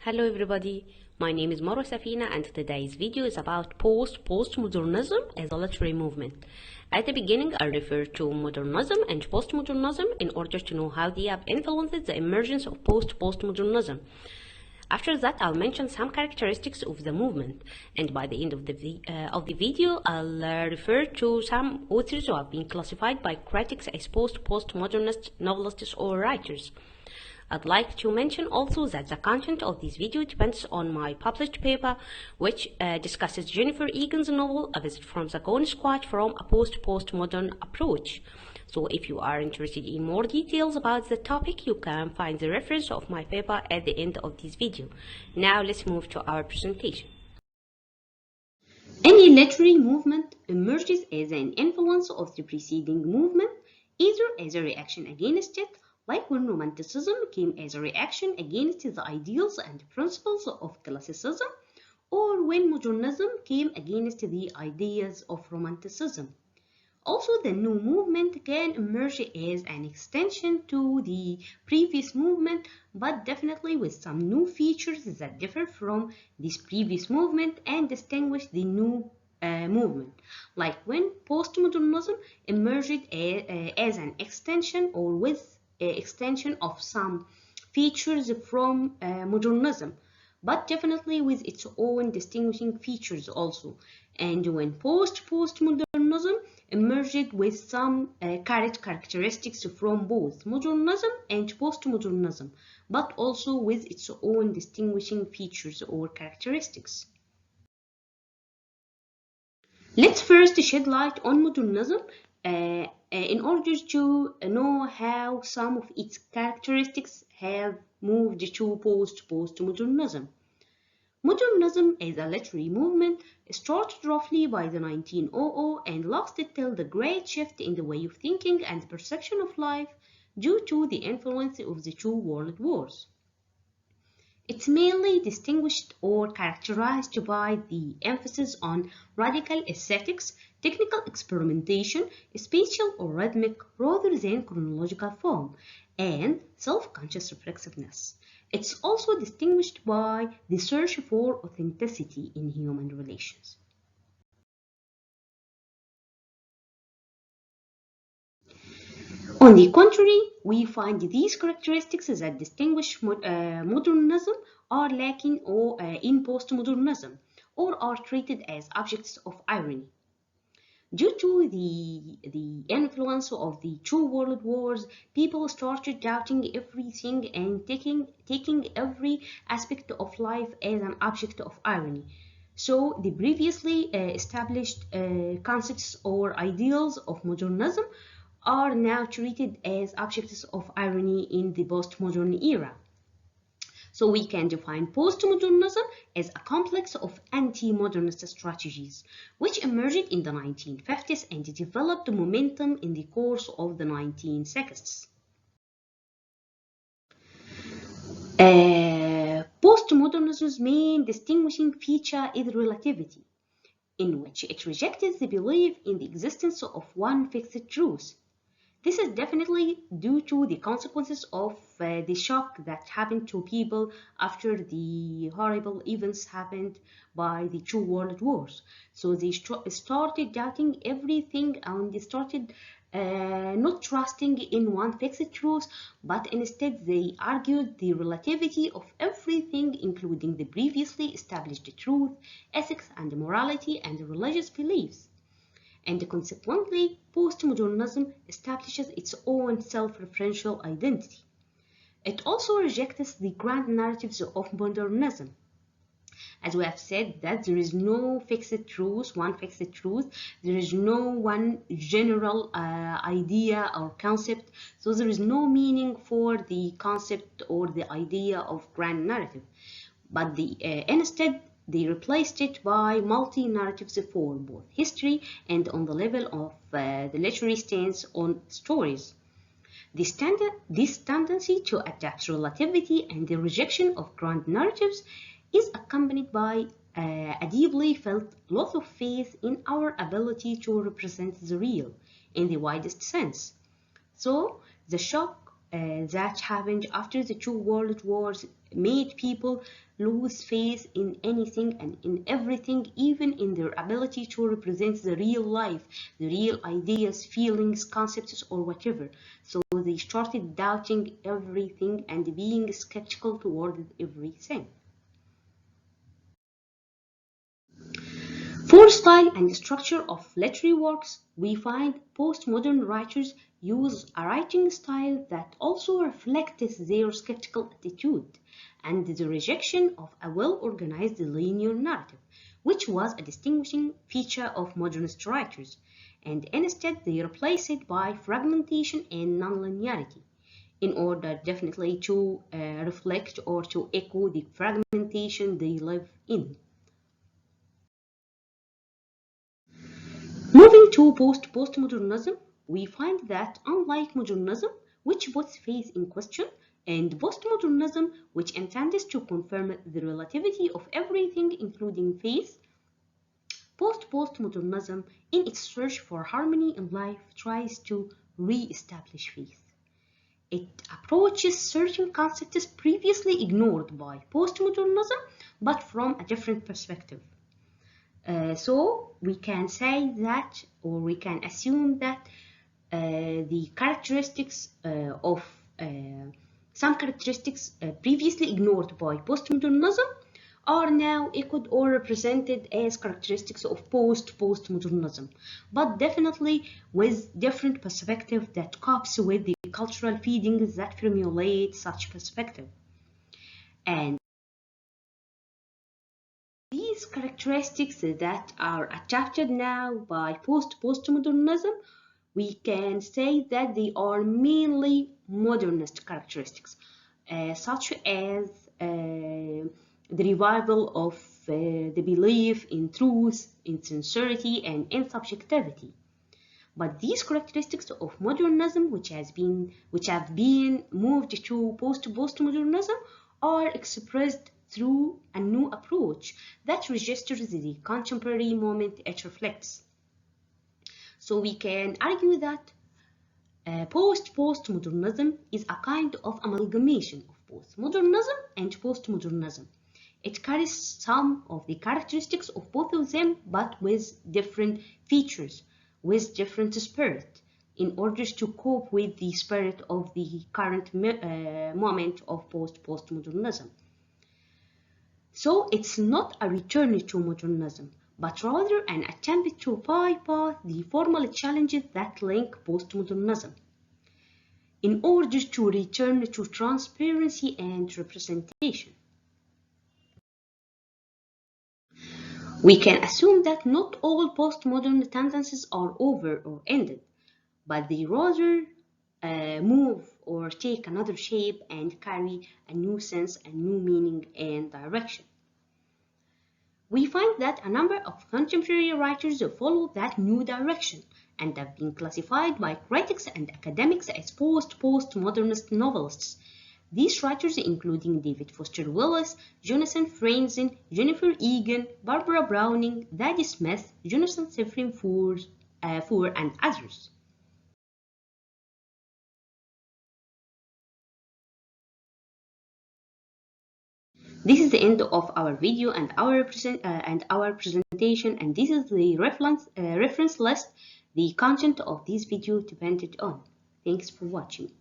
Hello everybody, my name is Marwa Safina and today's video is about Post Postmodernism as a literary movement. At the beginning, I'll refer to modernism and postmodernism in order to know how they have influenced the emergence of Post Postmodernism. After that, I'll mention some characteristics of the movement, and by the end of the video, I'll refer to some authors who have been classified by critics as postmodernist novelists or writers. I'd like to mention also that the content of this video depends on my published paper, which discusses Jennifer Egan's novel, A Visit from the Gone Squad, from a postmodern approach. So if you are interested in more details about the topic, you can find the reference of my paper at the end of this video. Now let's move to our presentation. Any literary movement emerges as an influence of the preceding movement, either as a reaction against it, like when Romanticism came as a reaction against the ideals and principles of Classicism, or when Modernism came against the ideas of Romanticism. Also, the new movement can emerge as an extension to the previous movement, but definitely with some new features that differ from this previous movement and distinguish the new movement, like when postmodernism emerged as an extension or with extension of some features from modernism, but definitely with its own distinguishing features also. And when postmodernism emerged with some characteristics from both modernism and postmodernism, but also with its own distinguishing features or characteristics. Let's first shed light on modernism in order to know how some of its characteristics have moved to postmodernism. Modernism as a literary movement started roughly by the 1900 and lasted till the great shift in the way of thinking and perception of life due to the influence of the two world wars. It's mainly distinguished or characterized by the emphasis on radical aesthetics, technical experimentation, spatial or rhythmic rather than chronological form, and self-conscious reflexiveness. It's also distinguished by the search for authenticity in human relations. On the contrary, we find these characteristics that distinguish modernism are lacking in postmodernism, or are treated as objects of irony. Due to the influence of the two world wars, people started doubting everything and taking every aspect of life as an object of irony. So the previously established concepts or ideals of modernism are now treated as objects of irony in the postmodern era. So we can define postmodernism as a complex of anti-modernist strategies, which emerged in the 1950s and developed momentum in the course of the 1960s. Postmodernism's main distinguishing feature is relativity, in which it rejects the belief in the existence of one fixed truth. This is definitely due to the consequences of the shock that happened to people after the horrible events happened by the two world wars. So they started doubting everything and they started not trusting in one fixed truth, but instead they argued the relativity of everything, including the previously established truth, ethics and morality and religious beliefs. And consequently, postmodernism establishes its own self-referential identity. It also rejects the grand narratives of modernism. As we have said, that there is no fixed truth, one fixed truth, there is no one general idea or concept, so there is no meaning for the concept or the idea of grand narrative. But instead, they replaced it by multi-narratives for both history and on the level of the literary stance on stories. This tendency to adapt relativity and the rejection of grand narratives is accompanied by a deeply felt loss of faith in our ability to represent the real in the widest sense. So, the shock that happened after the two world wars made people lose faith in anything and in everything, even in their ability to represent the real life, the real ideas, feelings, concepts, or whatever. So they started doubting everything and being skeptical toward everything. For style and structure of literary works, we find postmodern writers use a writing style that also reflects their skeptical attitude and the rejection of a well-organized linear narrative, which was a distinguishing feature of modernist writers, and instead they replace it by fragmentation and nonlinearity in order definitely to reflect or to echo the fragmentation they live in. Moving to postmodernism, we find that unlike modernism, which puts faith in question, and postmodernism, which intends to confirm the relativity of everything, including faith, postmodernism, in its search for harmony in life, tries to re-establish faith. It approaches certain concepts previously ignored by postmodernism, but from a different perspective. So we can say that, or we can assume that the characteristics of some characteristics previously ignored by postmodernism are now echoed or represented as characteristics of postmodernism, but definitely with different perspective that copes with the cultural feedings that formulate such perspective. And these characteristics that are adapted now by postmodernism, we can say that they are mainly modernist characteristics, such as the revival of the belief in truth, in sincerity, and in subjectivity. But these characteristics of modernism, which have been moved to postmodernism, are expressed through a new approach that registers the contemporary moment it reflects. So we can argue that postmodernism is a kind of amalgamation of both modernism and postmodernism. It carries some of the characteristics of both of them, but with different features, with different spirit, in order to cope with the spirit of the current moment of postmodernism. So it's not a return to modernism, but rather an attempt to bypass the formal challenges that link postmodernism in order to return to transparency and representation. We can assume that not all postmodern tendencies are over or ended, but they rather move or take another shape and carry a new sense, a new meaning and direction. We find that a number of contemporary writers follow that new direction and have been classified by critics and academics as postmodernist novelists. These writers, including David Foster Wallace, Jonathan Franzen, Jennifer Egan, Barbara Browning, Zadie Smith, Jonathan Safran Foer, and others. This is the end of our video and our presentation, and this is the reference list the content of this video depended on. Thanks for watching.